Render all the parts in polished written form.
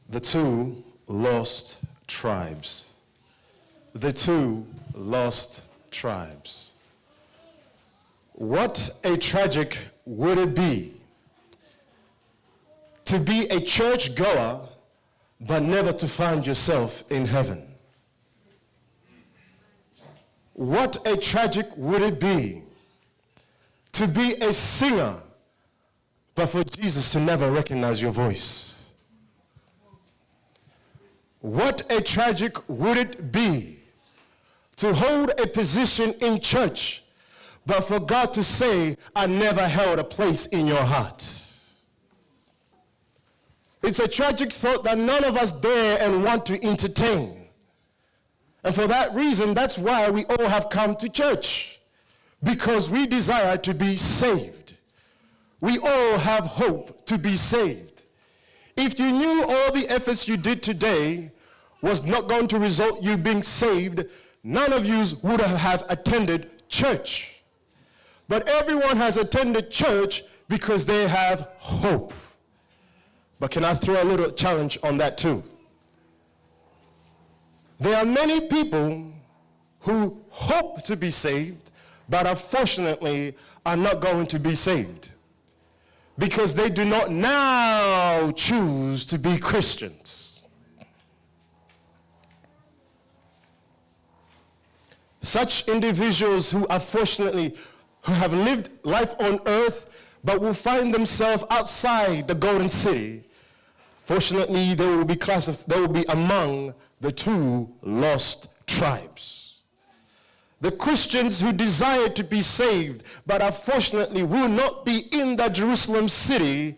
The two lost tribes. The two lost tribes. What a tragic would it be to be a church goer but never to find yourself in heaven. What a tragic would it be to be a singer but for Jesus to never recognize your voice. What a tragic would it be to hold a position in church but for God to say, I never held a place in your heart. It's a tragic thought that none of us dare and want to entertain. And for that reason, that's why we all have come to church, because we desire to be saved. We all have hope to be saved. If you knew all the efforts you did today was not going to result you being saved, none of you would have attended church. But everyone has attended church because they have hope. But can I throw a little challenge on that too? There are many people who hope to be saved, but unfortunately are not going to be saved because they do not now choose to be Christians. Such individuals who unfortunately who have lived life on earth but will find themselves outside the golden city, fortunately they will be among the two lost tribes. The Christians who desire to be saved but unfortunately will not be in the Jerusalem city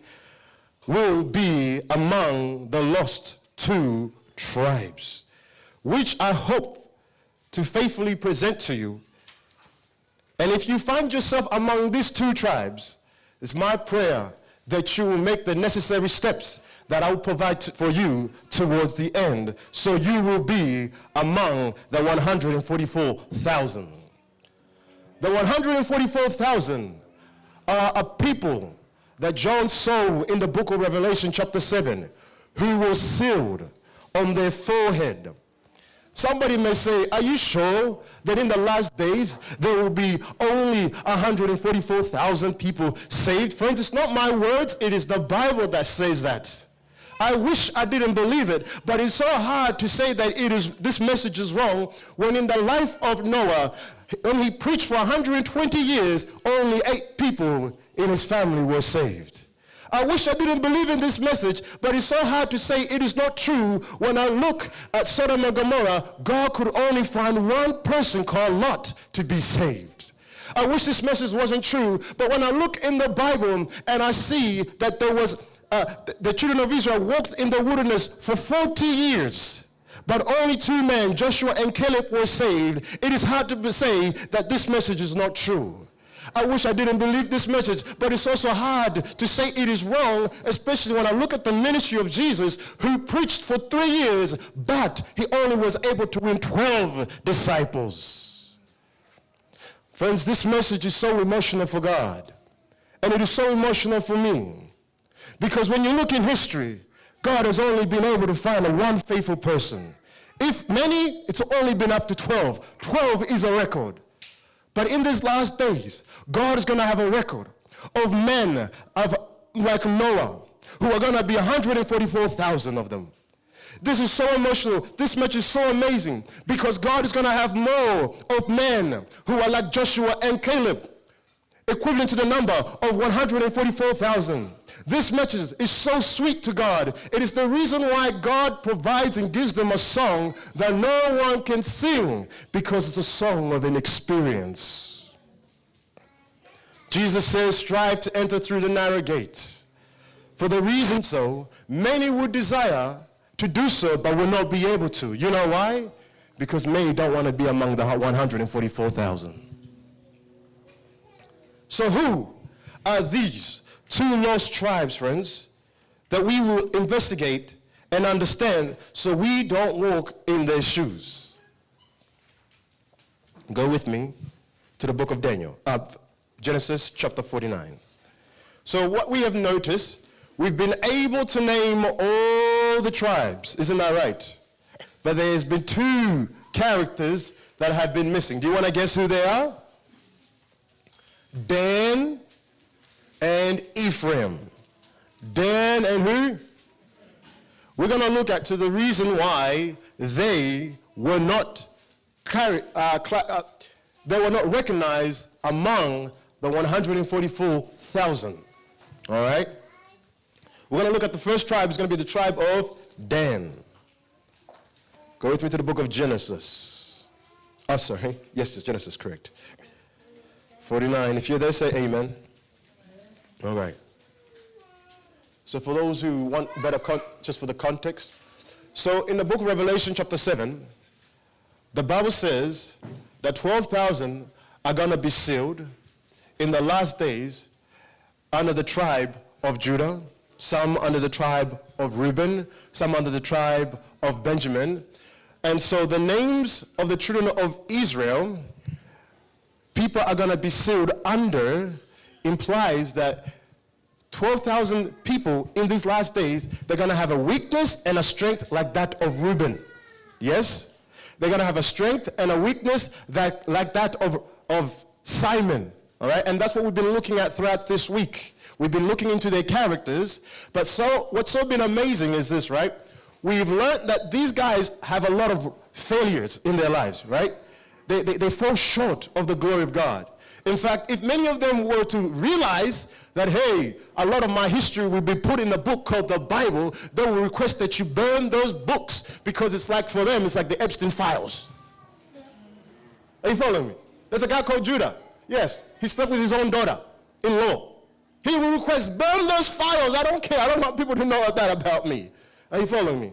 will be among the lost two tribes, which I hope to faithfully present to you. And if you find yourself among these two tribes, it's my prayer that you will make the necessary steps that I will provide for you towards the end, so you will be among the 144,000. The 144,000 are a people that John saw in the book of Revelation chapter 7, who were sealed on their forehead. Somebody may say, are you sure that in the last days there will be only 144,000 people saved? Friends, it's not my words, it is the Bible that says that. I wish I didn't believe it, but it's so hard to say that this message is wrong when in the life of Noah, when he preached for 120 years, only 8 people in his family were saved. I wish I didn't believe in this message, but it's so hard to say it is not true when I look at Sodom and Gomorrah. God could only find one person called Lot to be saved. I wish this message wasn't true, but when I look in the Bible and I see that there was the children of Israel walked in the wilderness for 40 years, but only 2 men, Joshua and Caleb, were saved. It is hard to say that this message is not true. I wish I didn't believe this message, but it's also hard to say it is wrong, especially when I look at the ministry of Jesus, who preached for 3 years, but he only was able to win 12 disciples. Friends, this message is so emotional for God, and it is so emotional for me, because when you look in history, God has only been able to find one faithful person. If many, it's only been up to 12. 12 is a record. But in these last days, God is going to have a record of men like Noah, who are going to be 144,000 of them. This is so emotional. This much is so amazing, because God is going to have more of men who are like Joshua and Caleb, equivalent to the number of 144,000. This message is so sweet to God. It is the reason why God provides and gives them a song that no one can sing, because it's a song of an experience. Jesus says, strive to enter through the narrow gate. For the reason so, many would desire to do so, but will not be able to. You know why? Because many don't want to be among the 144,000. So who are these 2 lost tribes, friends, that we will investigate and understand so we don't walk in their shoes? Go with me to the book of Daniel, Genesis chapter 49. So what we have noticed, we've been able to name all the tribes, isn't that right? But there's been two characters that have been missing. Do you want to guess who they are? Dan and Ephraim. Dan and who? We're going to look at to the reason why they were not recognized among the 144,000. All right? We're going to look at the first tribe. It's going to be the tribe of Dan. Go with me to the book of Genesis. Oh, sorry. Yes, it's Genesis, correct. 49. If you're there, say amen. All right. So for those who want better, just for the context. So in the book of Revelation chapter 7, the Bible says that 12,000 are going to be sealed in the last days under the tribe of Judah, some under the tribe of Reuben, some under the tribe of Benjamin. And so the names of the children of Israel, people are going to be sealed under, implies that 12,000 people in these last days, they're going to have a weakness and a strength like that of Reuben. Yes? They're going to have a strength and a weakness that like that of Simon. All right? And that's what we've been looking at throughout this week. We've been looking into their characters. But what's so been amazing is this, right? We've learned that these guys have a lot of failures in their lives, right? They fall short of the glory of God. In fact, if many of them were to realize that, hey, a lot of my history will be put in a book called the Bible, they will request that you burn those books because it's like, for them, it's like the Epstein files. Are you following me? There's a guy called Judah. Yes, he slept with his own daughter-in-law. He will request, burn those files. I don't care. I don't want people to know that about me. Are you following me?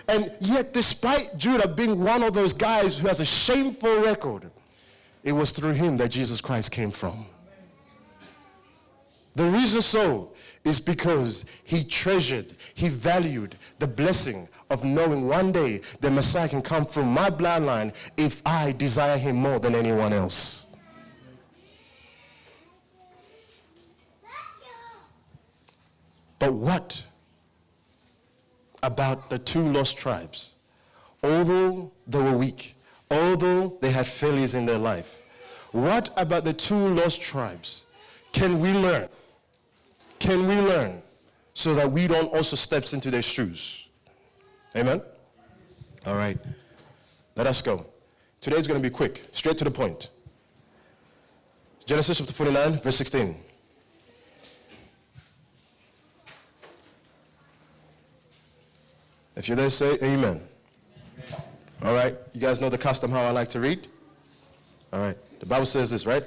And yet, despite Judah being one of those guys who has a shameful record, it was through him that Jesus Christ came from. The reason so is because he treasured, he valued the blessing of knowing one day the Messiah can come from my bloodline if I desire him more than anyone else. But what about the two lost tribes? Although they were weak, although they had failures in their life, what about the two lost tribes can we learn? Can we learn so that we don't also step into their shoes? Amen? All right. Let us go. Today's going to be quick, straight to the point. Genesis chapter 49, verse 16. If you're there, say amen. All right. You guys know the custom how I like to read? All right. The Bible says this, right?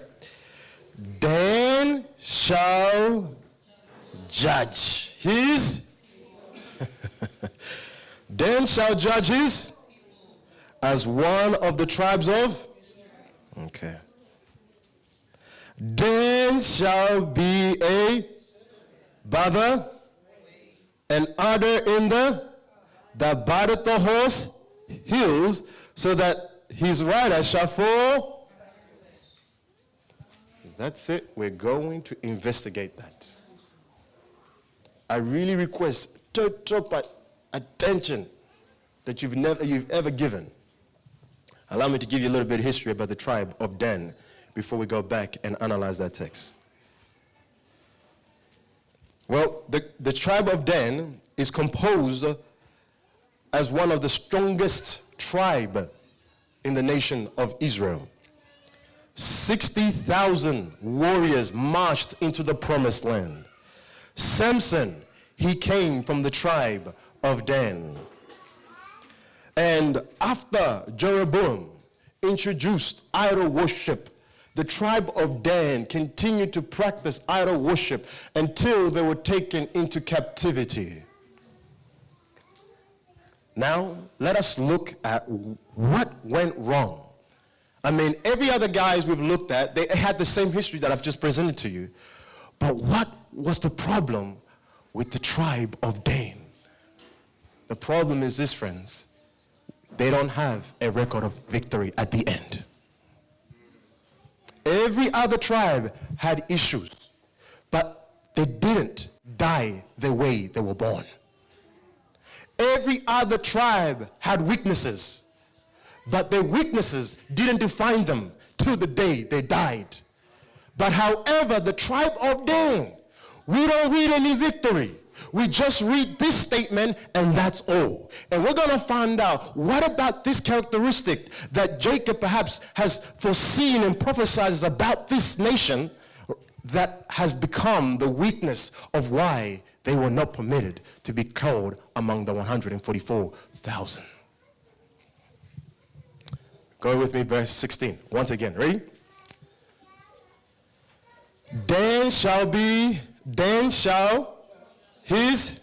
Dan shall judge his. Dan shall judge his as one of the tribes of. Okay. Dan shall be a brother, an adder in that biteth the horse heels, so that his rider shall fall. That's it. We're going to investigate that. I really request total attention that you've ever given. Allow me to give you a little bit of history about the tribe of Dan before we go back and analyze that text. Well, the tribe of Dan is composed as one of the strongest tribe in the nation of Israel. 60,000 warriors marched into the promised land. Samson, he came from the tribe of Dan. And after Jeroboam introduced idol worship, the tribe of Dan continued to practice idol worship until they were taken into captivity. Now, let us look at what went wrong. I mean, every other guys we've looked at, they had the same history that I've just presented to you. But what was the problem with the tribe of Dan? The problem is this, friends. They don't have a record of victory at the end. Every other tribe had issues, but they didn't die the way they were born. Every other tribe had weaknesses, but their weaknesses didn't define them till the day they died. But however, the tribe of Dan, we don't read any victory. We just read this statement and that's all. And we're going to find out what about this characteristic that Jacob perhaps has foreseen and prophesied about this nation that has become the weakness of why they were not permitted to be called among the 144,000. Go with me, verse 16. Once again, ready? Dan shall his,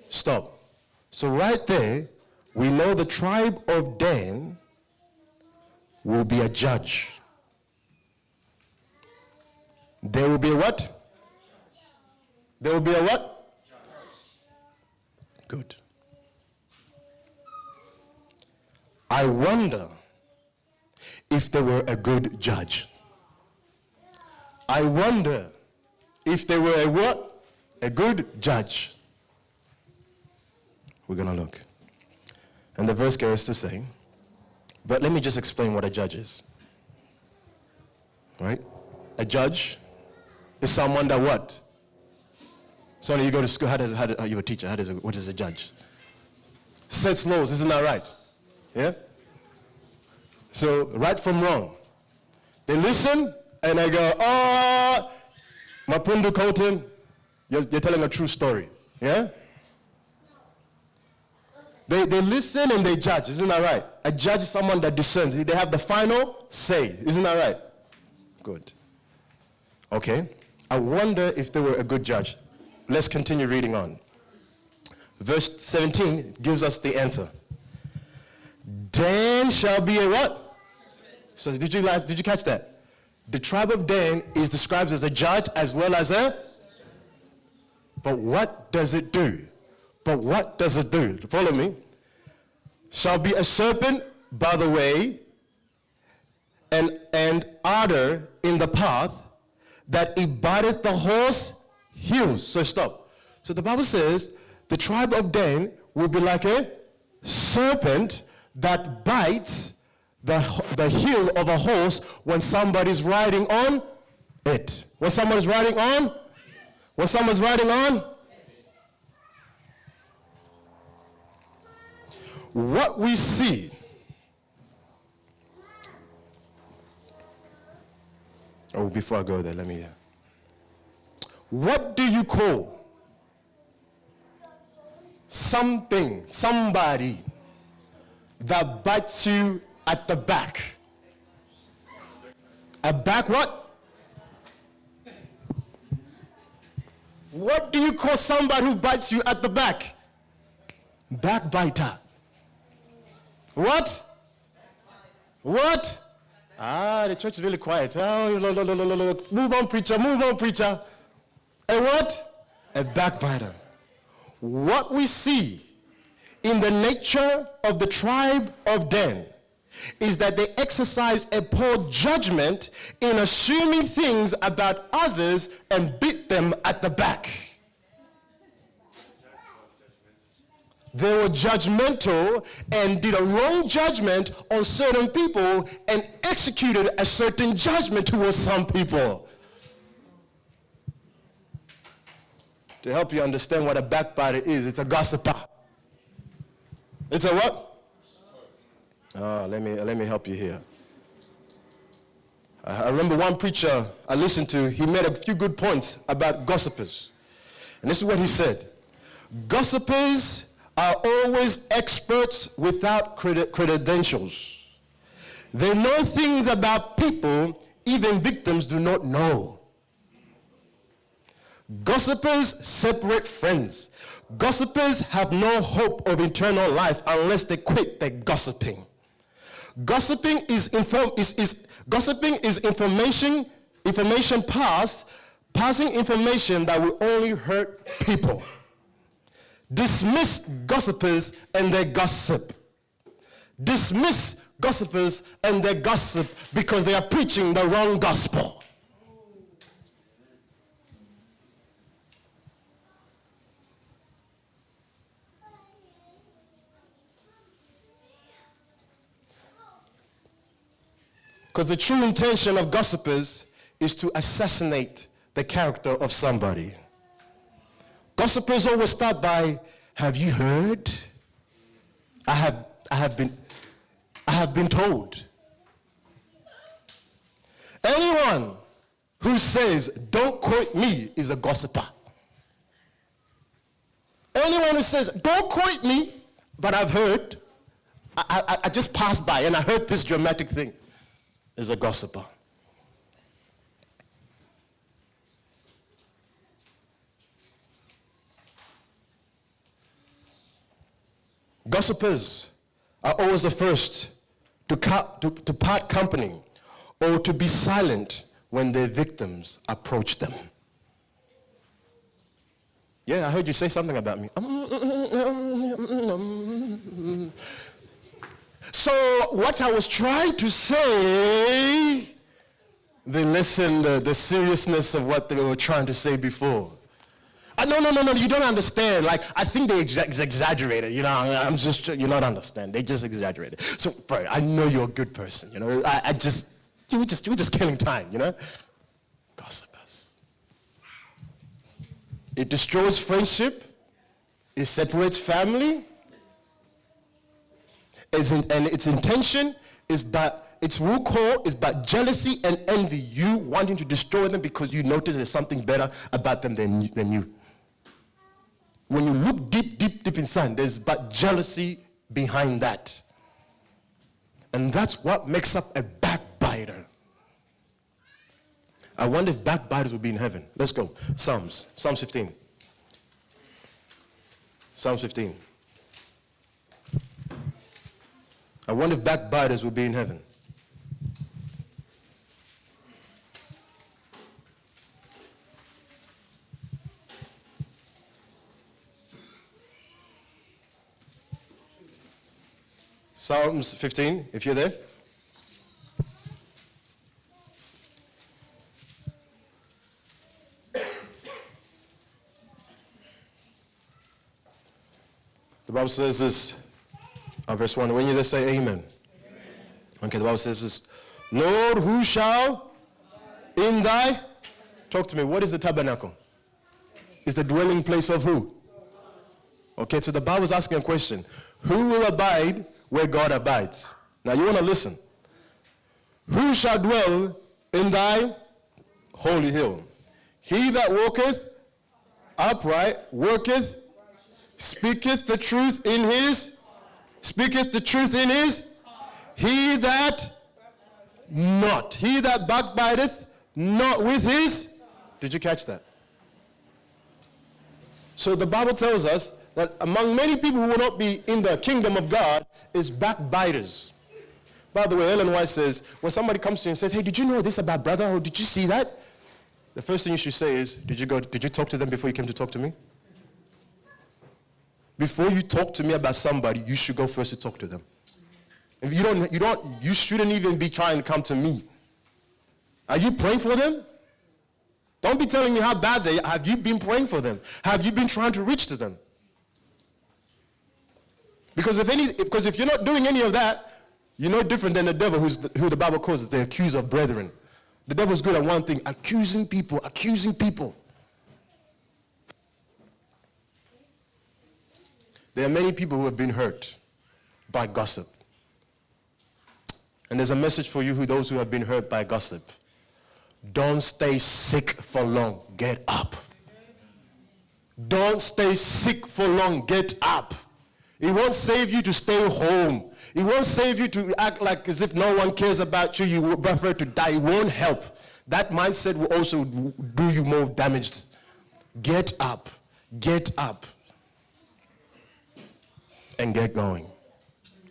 stop. So right there, we know the tribe of Dan will be a judge. There will be a what? There will be a what? Good. I wonder if there were a good judge. I wonder if there were a what? A good judge. We're going to look. And the verse goes to say, but let me just explain what a judge is. Right? A judge is someone that what? So you go to school, are you a teacher? What is a judge? Sets laws, isn't that right? Yeah? So, right from wrong. They listen and they go, oh, Mapundu Colton, you're telling a true story. Yeah? They listen and they judge, isn't that right? A judge is someone that discerns. They have the final say, isn't that right? Good. Okay. I wonder if they were a good judge. Let's continue reading on. Verse 17 gives us the answer. Dan shall be a what? So did you catch that? The tribe of Dan is described as a judge as well as a... But what does it do? But what does it do? Follow me. Shall be a serpent by the way, and adder in the path, that it biteth the horse heels. So stop. So the Bible says the tribe of Dan will be like a serpent that bites the heel of a horse when somebody's riding on it. When someone's riding on? When someone's riding on? What we see before I go there, let me what do you call somebody that bites you at the back? A back what? What do you call somebody who bites you at the back? Backbiter. What? What? The church is really quiet. Oh, look. Move on, preacher. Move on, preacher. A what? A backbiter. What we see in the nature of the tribe of Dan is that they exercise a poor judgment in assuming things about others and beat them at the back. They were judgmental and did a wrong judgment on certain people and executed a certain judgment towards some people. To help you understand what a backbiter is, it's a gossiper. It's a what? Let me help you here. I remember one preacher I listened to, he made a few good points about gossipers. And this is what he said. Gossipers are always experts without credentials. They know things about people even victims do not know. Gossipers separate friends. Gossipers have no hope of eternal life unless they quit their gossiping. Gossiping is information passing information that will only hurt people. Dismiss gossipers and their gossip. Dismiss gossipers and their gossip because they are preaching the wrong gospel. Because the true intention of gossipers is to assassinate the character of somebody. Gossipers always start by, have you heard? I have been told. Anyone who says, don't quote me, is a gossiper. Anyone who says, don't quote me, but I've heard, I just passed by and I heard this dramatic thing, is a gossiper. Gossipers are always the first to part company or to be silent when their victims approach them. Yeah, I heard you say something about me. So what I was trying to say, they listened the seriousness of what they were trying to say before. No, you don't understand. Like, I think they exaggerated, you know, you don't understand. They just exaggerated. So, bro, I know you're a good person, you know. You were just killing time, you know. Gossipers. It destroys friendship. It separates family. And its intention is its root core is about jealousy and envy. You wanting to destroy them because you notice there's something better about them than you. When you look deep inside, there's but jealousy behind that. And that's what makes up a backbiter. I wonder if backbiters will be in heaven. Let's go. Psalms 15. Psalms 15. I wonder if backbiters will be in heaven. Psalms 15, if you're there. The Bible says this, verse 1, when you just say amen. Okay, the Bible says this, Lord, who shall in thy, talk to me, what is the tabernacle? Is the dwelling place of who? Okay, so the Bible is asking a question. Who will abide where God abides? Now you want to listen. Who shall dwell in thy holy hill? He that walketh upright, worketh, speaketh the truth in his, he that backbiteth not with his. Did you catch that? So the Bible tells us that among many people who will not be in the kingdom of God is backbiters. By the way, Ellen White says, when somebody comes to you and says, hey, did you know this about brother, or did you see that? The first thing you should say is, did you talk to them before you came to talk to me? Before you talk to me about somebody, you should go first to talk to them. If you shouldn't even be trying to come to me. Are you praying for them? Don't be telling me how bad they are. Have you been praying for them? Have you been trying to reach to them? Because if you're not doing any of that, you're no different than the devil who the Bible calls the accuser of brethren. The devil's good at one thing, accusing people. There are many people who have been hurt by gossip. And there's a message for you, those who have been hurt by gossip. Don't stay sick for long. Get up. Don't stay sick for long. Get up. It won't save you to stay home. It won't save you to act like as if no one cares about you. You would prefer to die. It won't help. That mindset will also do you more damage. Get up. Get up. And get going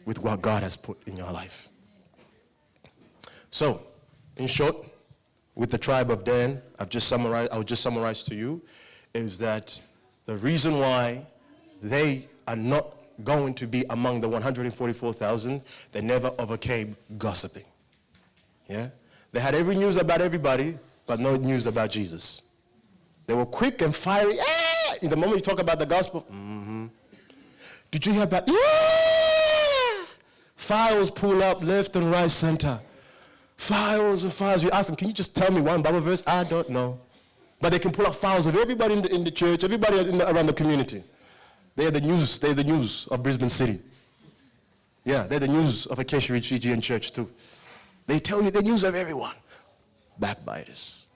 with what God has put in your life. So, in short, with the tribe of Dan, I'll just summarize to you, is that the reason why they are not going to be among the 144,000, they never overcame gossiping. Yeah? They had every news about everybody, but no news about Jesus. They were quick and fiery. In the moment you talk about the gospel, did you hear about, files pull up left and right center. Files and files. You ask them, can you just tell me one Bible verse? I don't know. But they can pull out files of everybody in the church, everybody around the community. They're the news. They're the news of Brisbane City. Yeah, they're the news of Geoffery Fijian church too. They tell you the news of everyone. Backbiters.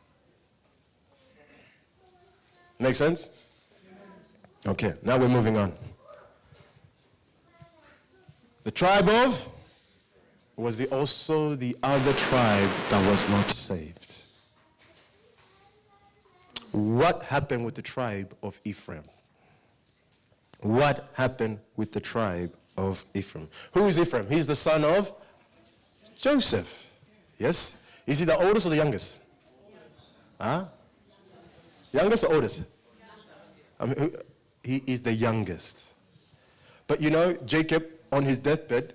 Make sense? Okay, now we're moving on. The tribe of was also the other tribe that was not saved. What happened with the tribe of Ephraim? What happened with the tribe of Ephraim? Who is Ephraim? He's the son of Joseph. Yes? Is he the oldest or the youngest? Huh? Youngest or oldest? I mean, he is the youngest. But you know, Jacob on his deathbed,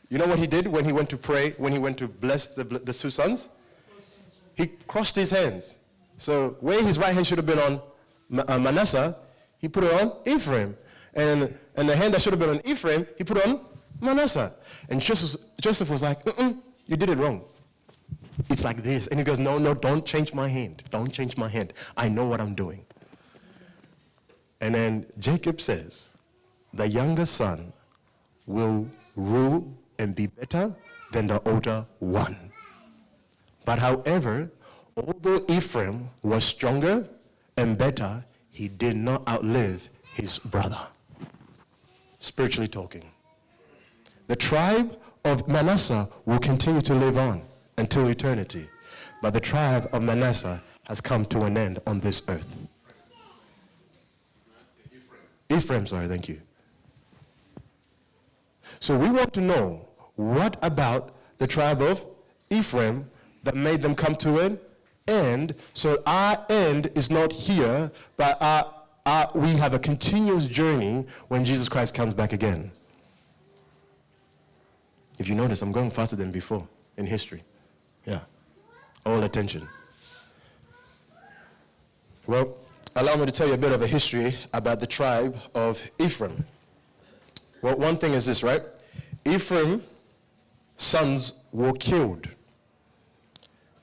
you know what he did when he went to pray, when he went to bless the two sons? He crossed his hands. So where his right hand should have been on Manasseh, he put it on Ephraim. And the hand that should have been on Ephraim, he put on Manasseh. And Joseph was like, you did it wrong. It's like this. And he goes, no, don't change my hand. Don't change my hand. I know what I'm doing. And then Jacob says, the younger son will rule and be better than the older one. But however, although Ephraim was stronger and better, he did not outlive his brother. Spiritually talking. The tribe of Manasseh will continue to live on until eternity. But the tribe of Manasseh has come to an end on this earth. Ephraim, thank you. So we want to know, what about the tribe of Ephraim that made them come to an end? So our end is not here, but we have a continuous journey when Jesus Christ comes back again. If you notice, I'm going faster than before in history. Yeah. All attention. Well, allow me to tell you a bit of a history about the tribe of Ephraim. Well, one thing is this, right? Ephraim's sons were killed.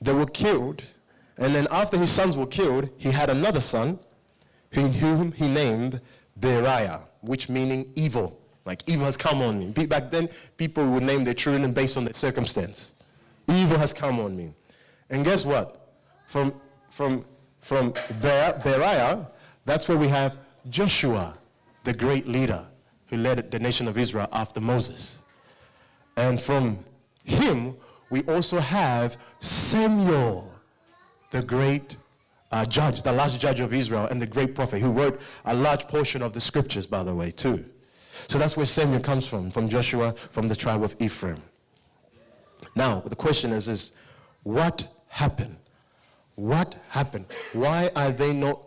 They were killed, and then after his sons were killed, he had another son whom he named Beriah, which meaning evil. Like, evil has come on me. Back then, people would name their children based on their circumstance. Evil has come on me. And guess what? From Beriah, that's where we have Joshua, the great leader who led the nation of Israel after Moses. And from him, we also have Samuel, the great judge, the last judge of Israel, and the great prophet who wrote a large portion of the scriptures, by the way, too. So that's where Samuel comes from Joshua, from the tribe of Ephraim. Now, the question is what happened? What happened? Why are they not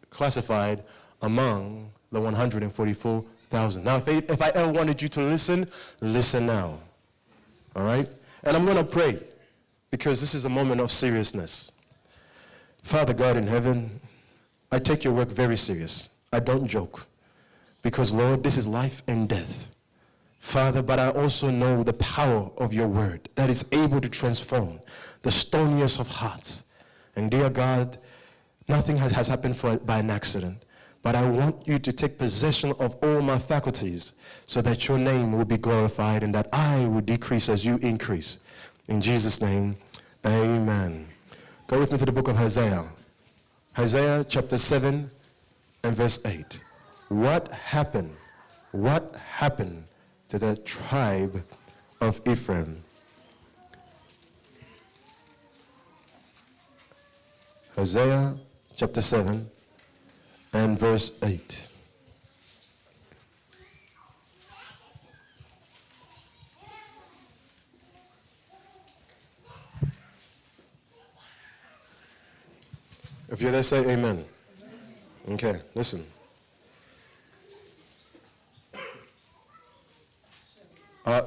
classified among the 144,000? Now, if I ever wanted you to listen, listen now. All right? And I'm going to pray, because this is a moment of seriousness. Father God in heaven, I take your work very serious. I don't joke. Because, Lord, this is life and death. Father, but I also know the power of your word that is able to transform the stoniest of hearts. And dear God, nothing has happened by an accident. But I want you to take possession of all my faculties so that your name will be glorified and that I will decrease as you increase. In Jesus' name, amen. Go with me to the book of Isaiah. Isaiah chapter 7 and verse 8. What happened? What happened to the tribe of Ephraim? Isaiah chapter 7 and verse 8. If you're there, say amen. Okay, listen.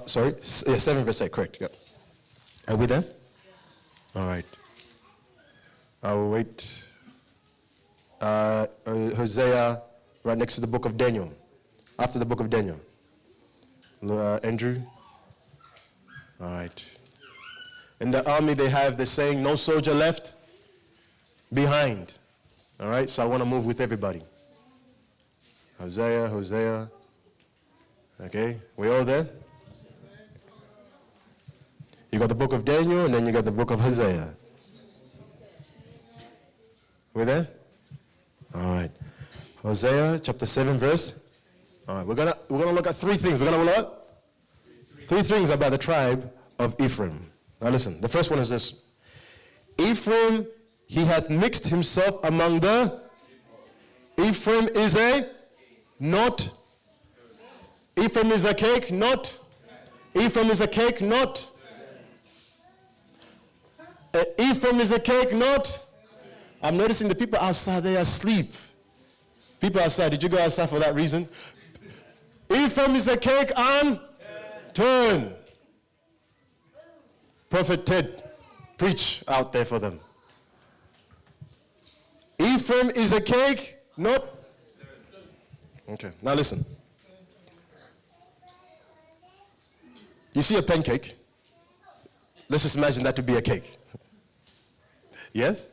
Sorry? Yeah, 7 verse 8, correct. Yep. Are we there? All right. I will wait. Hosea, right next to the book of Daniel. After the book of Daniel. Andrew? All right. In the army, they have the saying, no soldier left behind. All right, so I want to move with everybody. Hosea. Okay, we all there? You got the book of Daniel, and then you got the book of Hosea. We there? All right. Hosea chapter 7 verse. All right, we're gonna look at three things. We're gonna look at three things about the tribe of Ephraim. Now listen, the first one is this. Ephraim, he hath mixed himself among the. Ephraim is a not. Ephraim is a cake, not. Ephraim is a cake, not. Ephraim is a cake, not. I'm noticing the people outside, they are asleep. People outside, did you go outside for that reason? Ephraim is a cake and turn. Prophet Ted, preach out there for them. Ephraim is a cake, not. Okay, now listen. You see a pancake. Let's just imagine that to be a cake. Yes?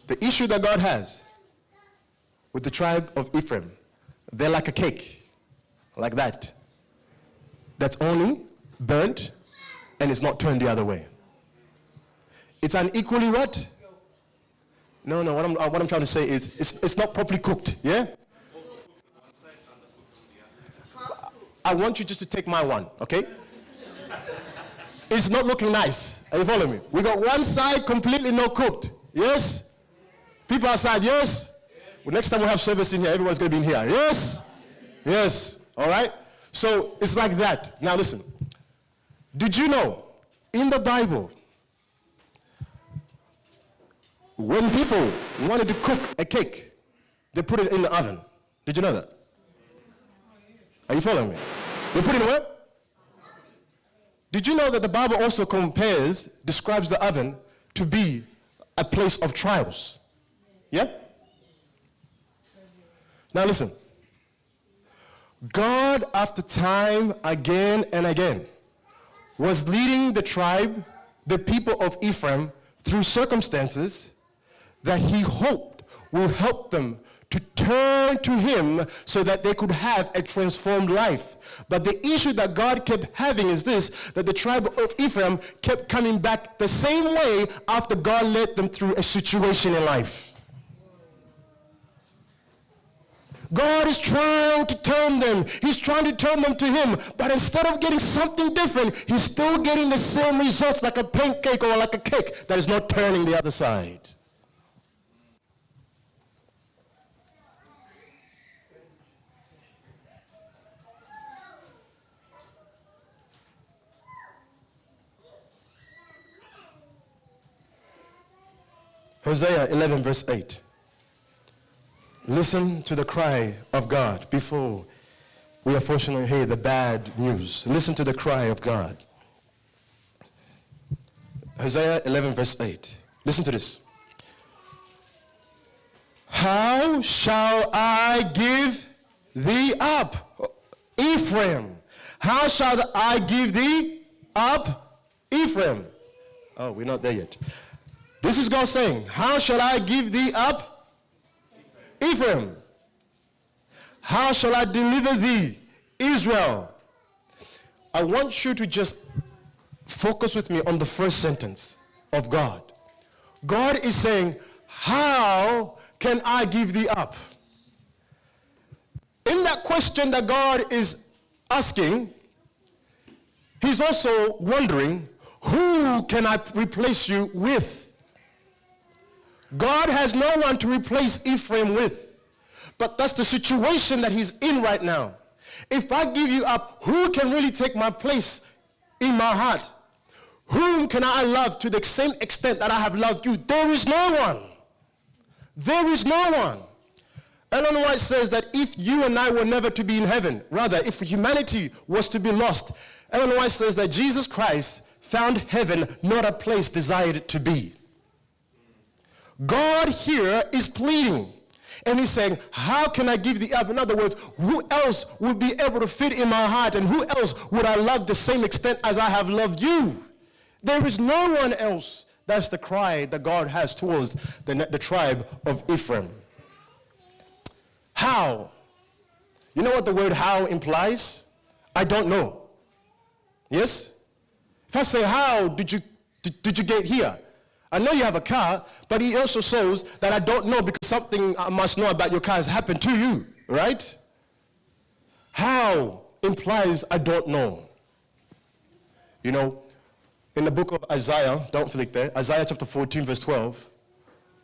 The issue that God has with the tribe of Ephraim, they're like a cake, like that. That's only burnt and it's not turned the other way. It's unequally what? No, what I'm trying to say is it's not properly cooked, yeah? I want you just to take my one, okay? It's not looking nice. Are you following me? We got one side completely not cooked. Yes? People outside, yes? Well, next time we have service in here, everyone's going to be in here. Yes? Yes. All right? So it's like that. Now listen. Did you know, in the Bible, when people wanted to cook a cake, they put it in the oven. Did you know that? Are you following me? They put it in where? Did you know that the Bible also describes the oven to be a place of trials? Yeah? Now listen. God, after time, again and again, was leading the tribe, the people of Ephraim, through circumstances that he hoped will help them to turn to him so that they could have a transformed life. But the issue that God kept having is this, that the tribe of Ephraim kept coming back the same way after God led them through a situation in life. God is trying to turn them. He's trying to turn them to him. But instead of getting something different, he's still getting the same results like a pancake or like a cake that is not turning the other side. Hosea 11 verse 8. Listen to the cry of God before we unfortunately hear the bad news. Listen to the cry of God. Hosea 11 verse 8. Listen to this. How shall I give thee up, Ephraim? How shall I give thee up, Ephraim? Oh, we're not there yet. This is God saying, how shall I give thee up, Ephraim? How shall I deliver thee, Israel? I want you to just focus with me on the first sentence of God. God is saying, how can I give thee up? In that question that God is asking, he's also wondering, who can I replace you with? God has no one to replace Ephraim with. But that's the situation that he's in right now. If I give you up, who can really take my place in my heart? Whom can I love to the same extent that I have loved you? There is no one. There is no one. Ellen White says that if you and I were never to be in heaven, rather if humanity was to be lost, Ellen White says that Jesus Christ found heaven not a place desired to be. God here is pleading. And he's saying, how can I give thee up? In other words, who else would be able to fit in my heart, and who else would I love the same extent as I have loved you? There is no one else. That's the cry that God has towards the tribe of Ephraim. How? You know what the word how implies? I don't know. Yes? If I say, how did you get here? I know you have a car, but he also shows that I don't know because something I must know about your car has happened to you, right? How implies I don't know. You know, in the book of Isaiah, don't flick there, Isaiah chapter 14, verse 12,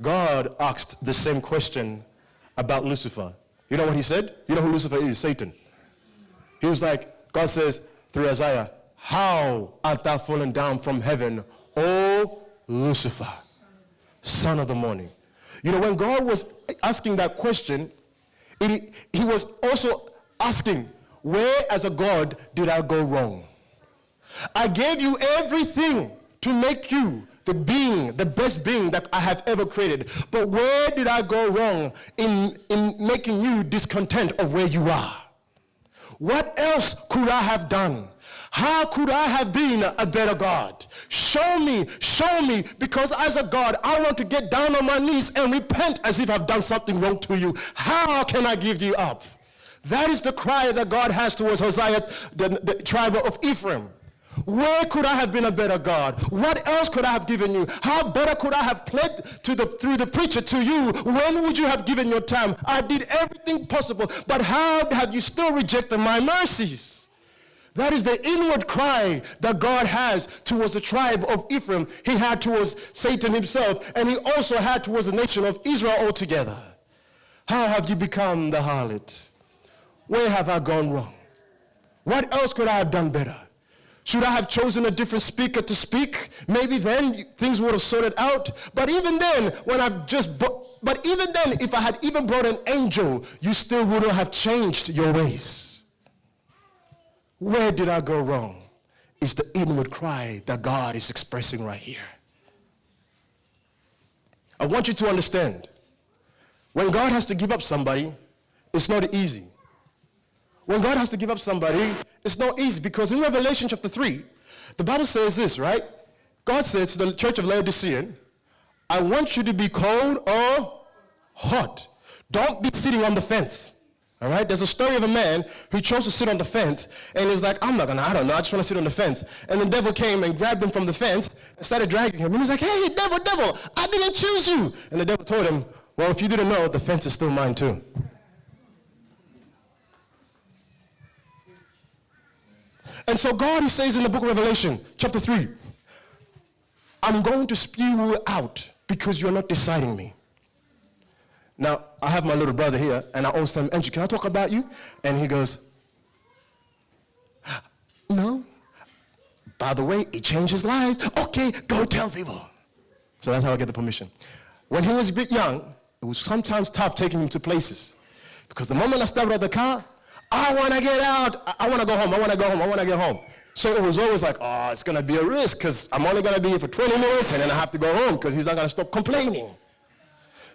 God asked the same question about Lucifer. You know what he said? You know who Lucifer is? Satan. He was like, God says through Isaiah, how art thou fallen down from heaven, O Lucifer, son of the morning. You know, when God was asking that question, he was also asking, where as a God did I go wrong? I gave you everything to make you the being, the best being that I have ever created. But where did I go wrong in making you discontent of where you are? What else could I have done? How could I have been a better God? Show me, because as a God, I want to get down on my knees and repent as if I've done something wrong to you. How can I give you up? That is the cry that God has towards Hosea, the tribe of Ephraim. Where could I have been a better God? What else could I have given you? How better could I have pled through the preacher to you? When would you have given your time? I did everything possible, but how have you still rejected my mercies? That is the inward cry that God has towards the tribe of Ephraim. He had towards Satan himself, and he also had towards the nation of Israel altogether. How have you become the harlot? Where have I gone wrong? What else could I have done better? Should I have chosen a different speaker to speak? Maybe then things would have sorted out. But even then, if I had even brought an angel, you still wouldn't have changed your ways. Where did I go wrong? Is the inward cry that God is expressing right here. I want you to understand, when God has to give up somebody, it's not easy. When God has to give up somebody, it's not easy, because in Revelation chapter 3, the Bible says this, right? God says to the church of Laodicea, I want you to be cold or hot. Don't be sitting on the fence. All right? There's a story of a man who chose to sit on the fence, and he was like, I don't know, I just want to sit on the fence. And the devil came and grabbed him from the fence and started dragging him. And he was like, hey, devil, I didn't choose you. And the devil told him, well, if you didn't know, the fence is still mine too. And so God, he says in the book of Revelation, chapter 3, I'm going to spew you out because you're not deciding me. Now, I have my little brother here, and I asked him, Andrew, can I talk about you? And he goes, no. By the way, it changed his life. Okay, go tell people. So that's how I get the permission. When he was a bit young, it was sometimes tough taking him to places. Because the moment I stepped out of the car, I want to get out. I want to go home. I want to get home. So it was always like, oh, it's going to be a risk because I'm only going to be here for 20 minutes and then I have to go home because he's not going to stop complaining.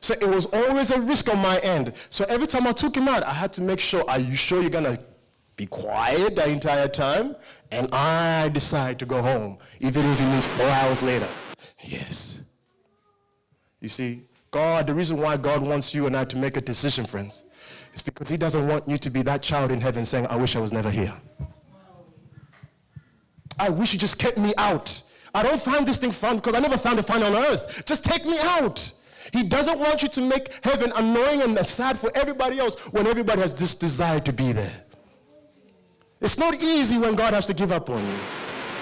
So it was always a risk on my end. So every time I took him out, I had to make sure, are you sure you're going to be quiet the entire time? And I decide to go home, even if it means 4 hours later. Yes. You see, God, the reason why God wants you and I to make a decision, friends, is because he doesn't want you to be that child in heaven saying, I wish I was never here. I wish you just kept me out. I don't find this thing fun because I never found it fun on earth. Just take me out. He doesn't want you to make heaven annoying and sad for everybody else when everybody has this desire to be there. It's not easy when God has to give up on you.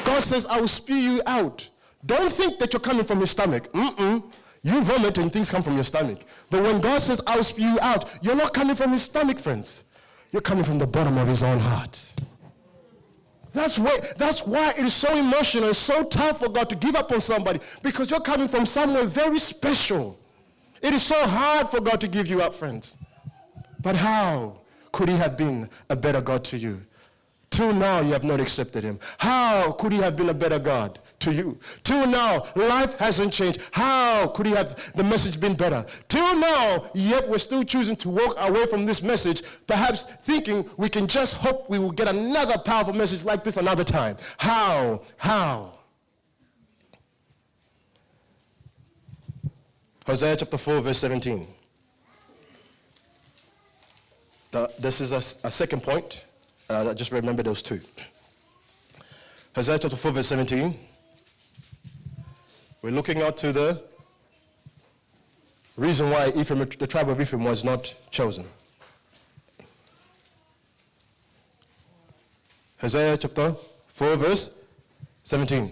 God says, I will spew you out. Don't think that you're coming from his stomach. You vomit and things come from your stomach. But when God says, I will spew you out, you're not coming from his stomach, friends. You're coming from the bottom of his own heart. That's why it is so emotional, it's so tough for God to give up on somebody, because you're coming from somewhere very special. It is so hard for God to give you up, friends. But how could he have been a better God to you? Till now, you have not accepted him. How could he have been a better God to you. Till now, life hasn't changed. How could the message been better? Till now, yet we're still choosing to walk away from this message, perhaps thinking we can just hope we will get another powerful message like this another time. How? Hosea chapter 4, verse 17. This is a second point. Just remember those two. Hosea chapter 4, verse 17. We're looking out to the reason why Ephraim, the tribe of Ephraim was not chosen. Hosea chapter 4, verse 17.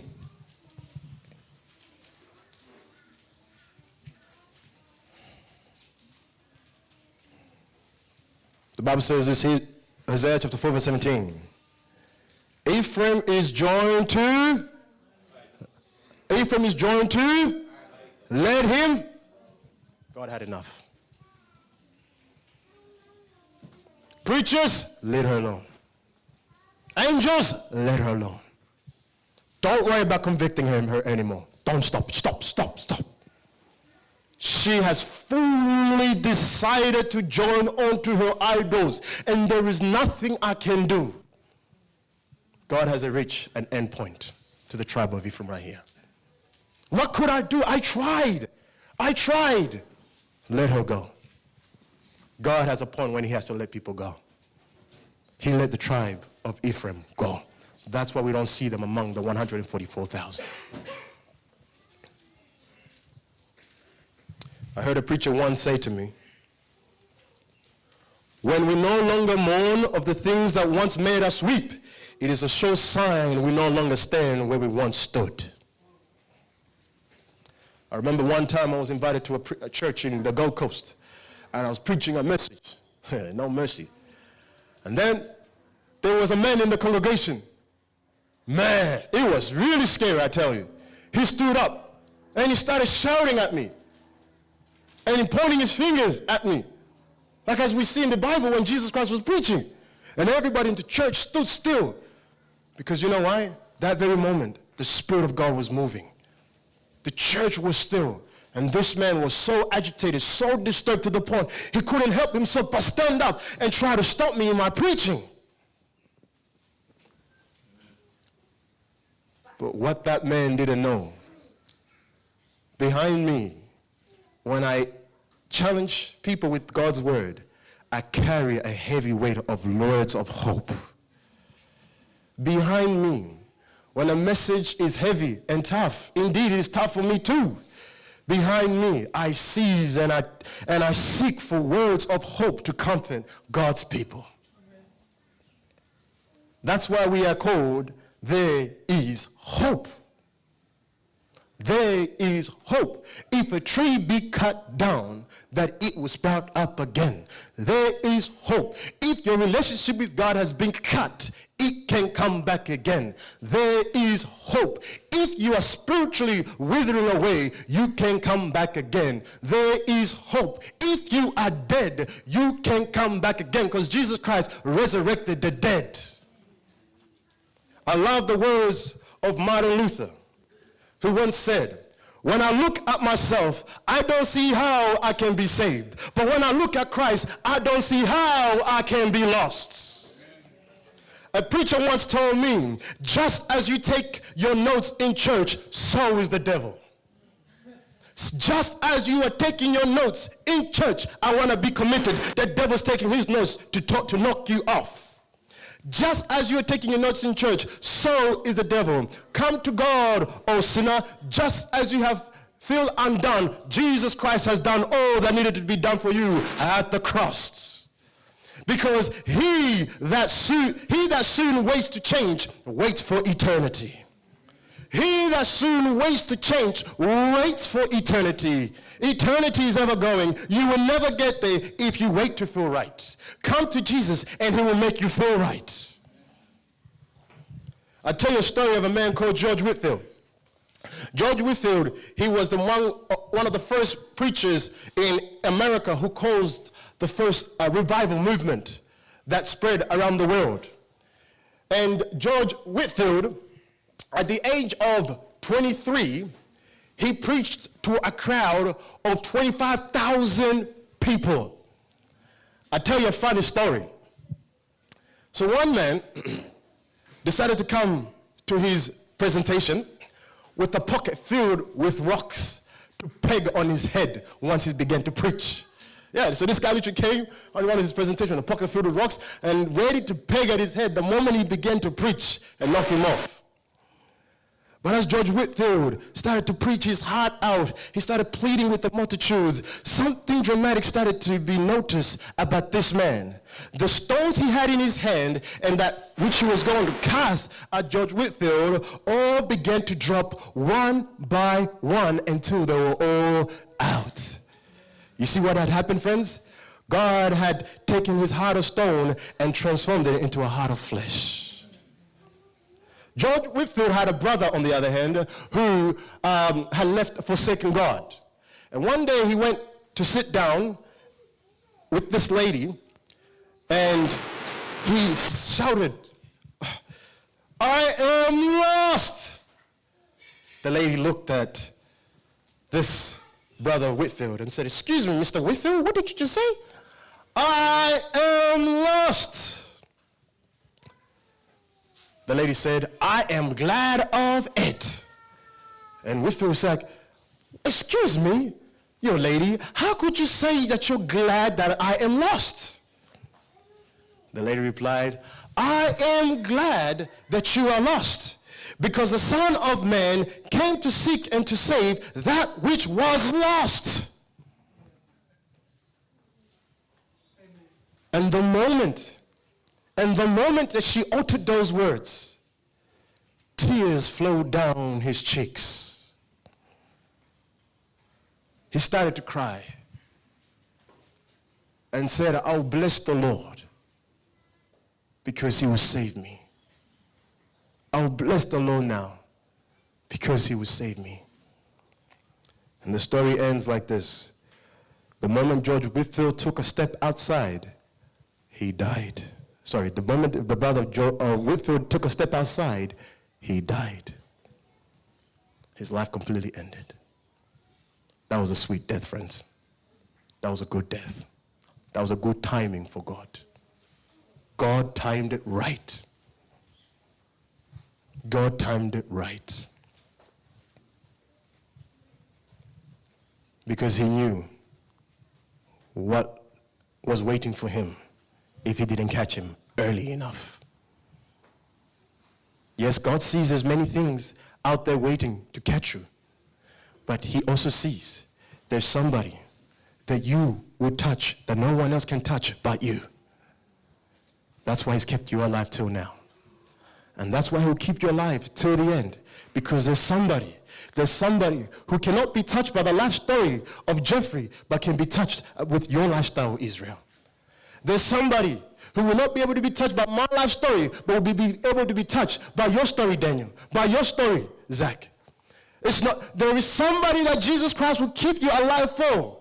The Bible says this here, Hosea chapter 4, verse 17. Ephraim is joined to, let him. God had enough. Preachers, let her alone. Angels, let her alone. Don't worry about convicting her anymore. Don't stop. She has fully decided to join on to her idols, and there is nothing I can do. God has reached an end point to the tribe of Ephraim right here. What could I do? I tried. Let her go. God has a point when he has to let people go. He let the tribe of Ephraim go. That's why we don't see them among the 144,000. I heard a preacher once say to me, when we no longer mourn of the things that once made us weep, it is a sure sign we no longer stand where we once stood. I remember one time I was invited to a church in the Gold Coast, and I was preaching a message, no mercy. And then there was a man in the congregation. Man, it was really scary, I tell you. He stood up and he started shouting at me. And he pointing his fingers at me. Like as we see in the Bible when Jesus Christ was preaching. And everybody in the church stood still. Because you know why? That very moment, the Spirit of God was moving. The church was still. And this man was so agitated, so disturbed to the point he couldn't help himself but stand up and try to stop me in my preaching. But what that man didn't know, behind me, when I challenge people with God's word, I carry a heavy weight of words of hope. Behind me, when a message is heavy and tough, indeed it is tough for me too. Behind me, I seize and I seek for words of hope to comfort God's people. That's why we are called, there is hope. There is hope. If a tree be cut down, that it will sprout up again. There is hope. If your relationship with God has been cut, it can come back again. There is hope. If you are spiritually withering away, you can come back again. There is hope. If you are dead, you can come back again, because Jesus Christ resurrected the dead. I love the words of Martin Luther, who once said, when I look at myself, I don't see how I can be saved. But when I look at Christ, I don't see how I can be lost. A preacher once told me, just as you take your notes in church, so is the devil. Just as you are taking your notes in church, I want to be committed. The devil's taking his notes to knock you off. Just as you are taking your notes in church, so is the devil. Come to God, O sinner, just as you have feel undone. Jesus Christ has done all that needed to be done for you at the cross. Because he that soon waits to change, waits for eternity. He that soon waits to change, waits for eternity. Eternity is ever going. You will never get there if you wait to feel right. Come to Jesus and he will make you feel right. I'll tell you a story of a man called George Whitefield. George Whitefield, he was one of the first preachers in America who caused the first revival movement that spread around the world. And George Whitefield, at the age of 23, he preached to a crowd of 25,000 people. I'll tell you a funny story. So one man decided to come to his presentation with a pocket filled with rocks to peg on his head once he began to preach. Yeah, so this guy literally came on one of his presentations, a pocket filled with rocks, and ready to peg at his head the moment he began to preach and knock him off. But as George Whitefield started to preach his heart out, he started pleading with the multitudes. Something dramatic started to be noticed about this man. The stones he had in his hand and that which he was going to cast at George Whitefield all began to drop one by one until they were all out. You see what had happened, friends? God had taken his heart of stone and transformed it into a heart of flesh. George Whitefield had a brother, on the other hand, who had forsaken God. And one day he went to sit down with this lady, and he shouted, "I am lost!" The lady looked at this brother Whitefield and said, "Excuse me, Mr. Whitefield, what did you just say?" "I am lost." The lady said, "I am glad of it." And Whitefield was like, "Excuse me, you lady, how could you say that you're glad that I am lost?" The lady replied, "I am glad that you are lost, because the Son of Man came to seek and to save that which was lost." And the moment that she uttered those words, tears flowed down his cheeks. He started to cry and said, "I'll bless the Lord because he will save me. I'll bless the Lord now because he will save me." And the story ends like this. The moment George Whitefield took a step outside, he died. The moment the brother Whitefield took a step outside, he died. His life completely ended. That was a sweet death, friends. That was a good death. That was a good timing for God. God timed it right. God timed it right. Because he knew what was waiting for him if he didn't catch him early enough. Yes, God sees there's many things out there waiting to catch you, but he also sees there's somebody that you will touch that no one else can touch but you. That's why he's kept you alive till now. And that's why he'll keep you alive till the end, because there's somebody who cannot be touched by the life story of Geoffery, but can be touched with your lifestyle, Israel. There's somebody who will not be able to be touched by my life story, but will be able to be touched by your story, Daniel, by your story, Zach. There is somebody that Jesus Christ will keep you alive for,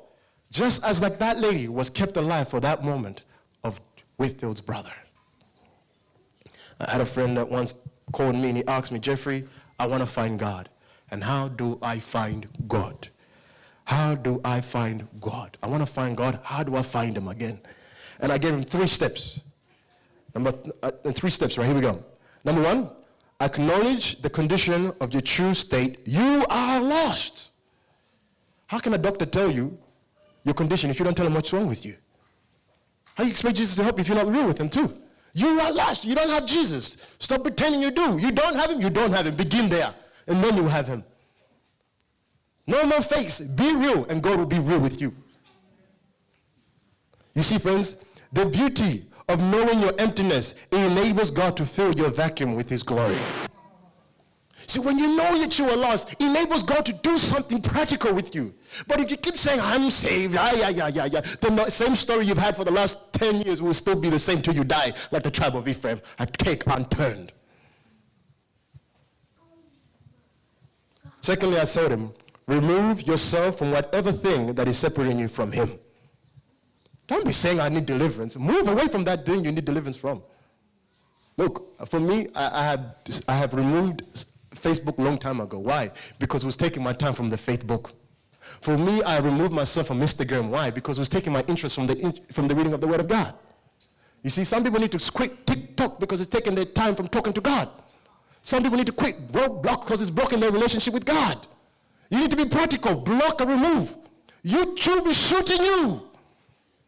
just as like that lady was kept alive for that moment of Whitefield's brother. I had a friend that once called me and he asked me, "Geoffery, I want to find God. And how do I find God? How do I find God? I want to find God. How do I find him again?" And I gave him 3 steps. Three steps, right? Here we go. Number 1, acknowledge the condition of your true state. You are lost. How can a doctor tell you your condition if you don't tell him what's wrong with you? How do you expect Jesus to help you if you're not real with him too? You are lost. You don't have Jesus. Stop pretending you do. You don't have him. You don't have him. Begin there, and then you will have him. No more fakes. Be real, and God will be real with you. You see, friends, the beauty of knowing your emptiness, it enables God to fill your vacuum with his glory. See, when you know that you are lost, it enables God to do something practical with you. But if you keep saying, "I'm saved," then the same story you've had for the last 10 years will still be the same till you die, like the tribe of Ephraim, a cake unturned. Secondly, I told him, remove yourself from whatever thing that is separating you from him. Don't be saying, "I need deliverance." Move away from that thing you need deliverance from. Look, for me, I have removed Facebook long time ago. Why? Because it was taking my time from the faith book. For me, I removed myself from Instagram. Why? Because it was taking my interest from the reading of the Word of God. You see, some people need to quit TikTok because it's taking their time from talking to God. Some people need to quit Roblox because it's blocking their relationship with God. You need to be practical. Block and remove. YouTube is shooting you.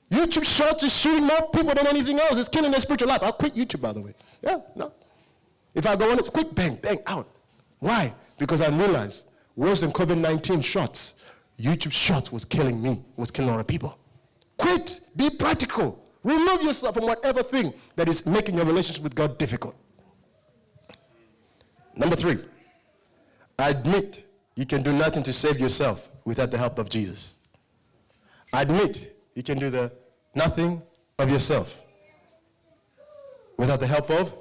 YouTube Shorts is shooting more people than anything else. It's killing their spiritual life. I'll quit YouTube, by the way. Yeah, no. If I go on, it's quick, bang, bang, out. Why? Because I realized worse than COVID-19 shots, YouTube Shorts was killing me, was killing other people. Quit. Be practical. Remove yourself from whatever thing that is making your relationship with God difficult. Number 3, admit you can do nothing to save yourself without the help of Jesus. Admit you can do the nothing of yourself without the help of.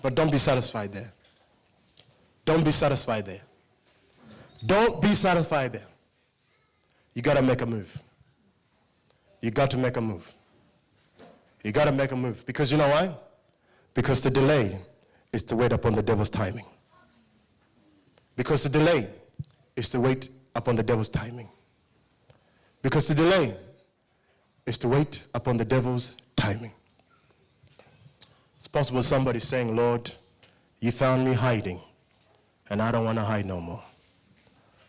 But don't be satisfied there. Don't be satisfied there. Don't be satisfied there. You got to make a move. You got to make a move. You got to make a move. Because you know why? Because the delay is to wait upon the devil's timing. Because the delay is to wait upon the devil's timing. Because the delay is to wait upon the devil's timing. It's possible somebody's saying, Lord, you found me hiding, and I don't want to hide no more.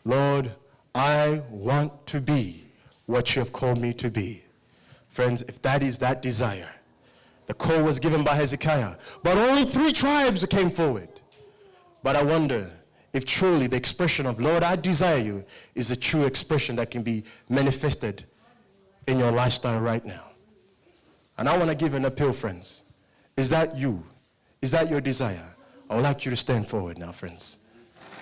Lord, I want to be what you have called me to be. Friends, if that is that desire, the call was given by Hezekiah, but only 3 tribes came forward. But I wonder if truly the expression of, Lord, I desire you, is a true expression that can be manifested in your lifestyle right now. And I want to give an appeal, friends. Is that you? Is that your desire? I would like you to stand forward now, friends.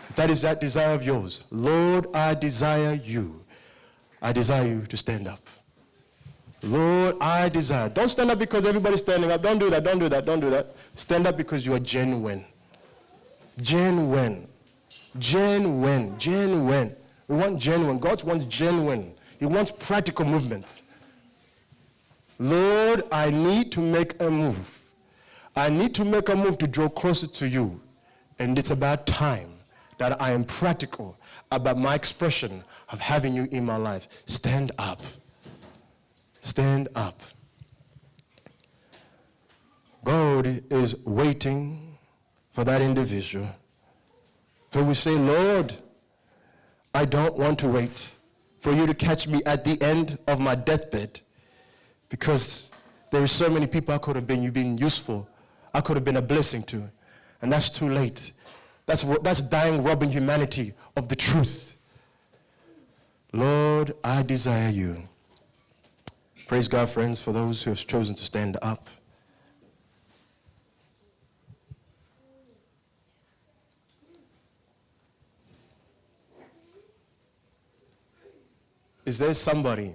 If that is that desire of yours, Lord, I desire you. I desire you to stand up. Lord, I desire. Don't stand up because everybody's standing up. Don't do that, don't do that, don't do that. Stand up because you are genuine. Genuine. Genuine. Genuine. We want genuine. God wants genuine. He wants practical movement. Lord, I need to make a move. I need to make a move to draw closer to you. And it's about time that I am practical about my expression of having you in my life. Stand up. Stand up. God is waiting for that individual who will say, Lord, I don't want to wait for you to catch me at the end of my deathbed, because there are so many people I could have been. You've been useful. I could have been a blessing to. And that's too late. That's dying, robbing humanity of the truth. Lord, I desire you. Praise God, friends, for those who have chosen to stand up. Is there somebody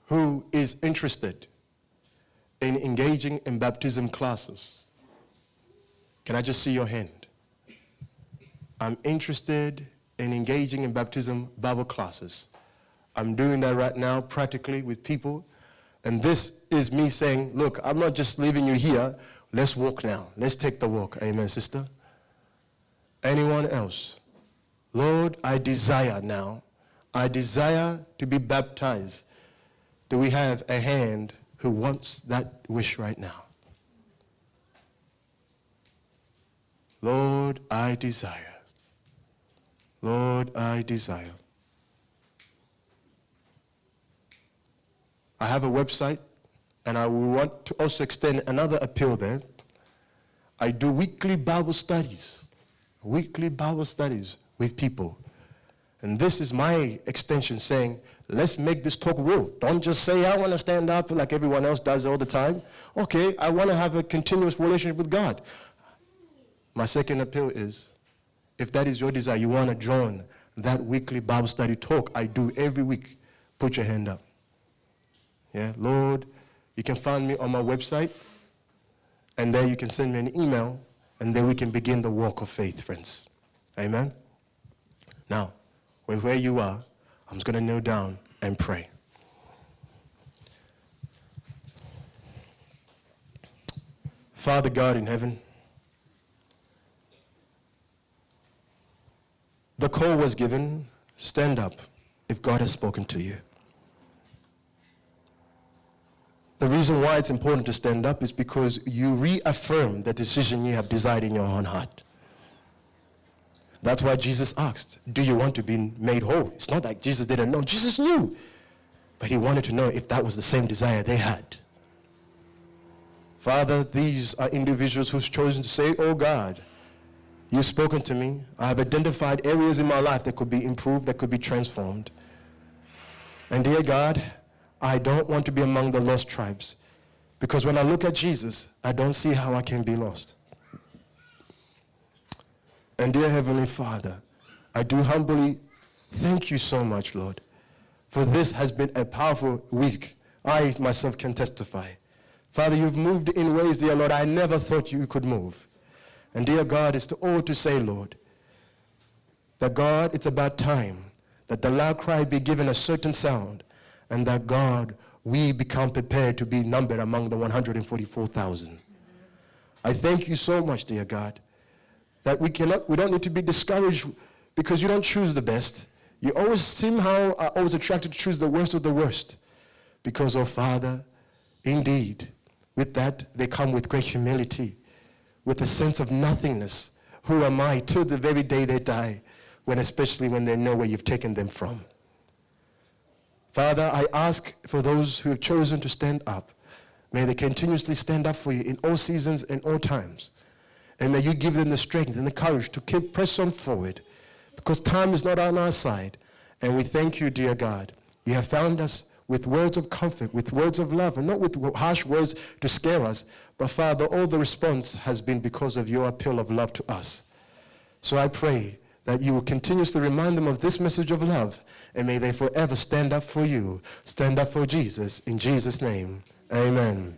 who is interested in engaging in baptism classes? Can I just see your hand? I'm interested in engaging in baptism Bible classes. I'm doing that right now practically with people. And this is me saying, look, I'm not just leaving you here. Let's walk now. Let's take the walk. Amen, sister. Anyone else? Lord, I desire now. I desire to be baptized. Do we have a hand who wants that wish right now? Lord, I desire. Lord, I desire. I have a website, and I will want to also extend another appeal there. I do weekly Bible studies with people. And this is my extension saying, let's make this talk real. Don't just say, I want to stand up like everyone else does all the time. Okay, I want to have a continuous relationship with God. My second appeal is, if that is your desire, you want to join that weekly Bible study talk I do every week, put your hand up. Yeah, Lord, you can find me on my website, and there you can send me an email, and then we can begin the walk of faith, friends. Amen? Now, where you are, I'm just going to kneel down and pray. Father God in heaven, The call was given, stand up if God has spoken to you. The reason why it's important to stand up is because you reaffirm the decision you have desired in your own heart. That's why Jesus asked, do you want to be made whole? It's not like Jesus didn't know. Jesus knew. But he wanted to know if that was the same desire they had. Father, these are individuals who's chosen to say, oh God, you've spoken to me. I have identified areas in my life that could be improved, that could be transformed. And dear God, I don't want to be among the lost tribes. Because when I look at Jesus, I don't see how I can be lost. And dear Heavenly Father, I do humbly thank you so much, Lord, for this has been a powerful week. I myself can testify. Father, you've moved in ways, dear Lord, I never thought you could move. And dear God, it's all to say, Lord, that God, it's about time that the loud cry be given a certain sound, and that God, we become prepared to be numbered among the 144,000. I thank you so much, dear God, that we don't need to be discouraged because you don't choose the best. You always somehow are always attracted to choose the worst of the worst. Because, oh Father, indeed, with that, they come with great humility, with a sense of nothingness. Who am I till the very day they die, especially when they know where you've taken them from. Father, I ask for those who have chosen to stand up, may they continuously stand up for you in all seasons and all times. And may you give them the strength and the courage to keep press on forward, because time is not on our side. And we thank you, dear God. You have found us with words of comfort, with words of love, and not with harsh words to scare us. But Father, all the response has been because of your appeal of love to us. So I pray that you will continuously remind them of this message of love, and may they forever stand up for you, stand up for Jesus. In Jesus' name, amen.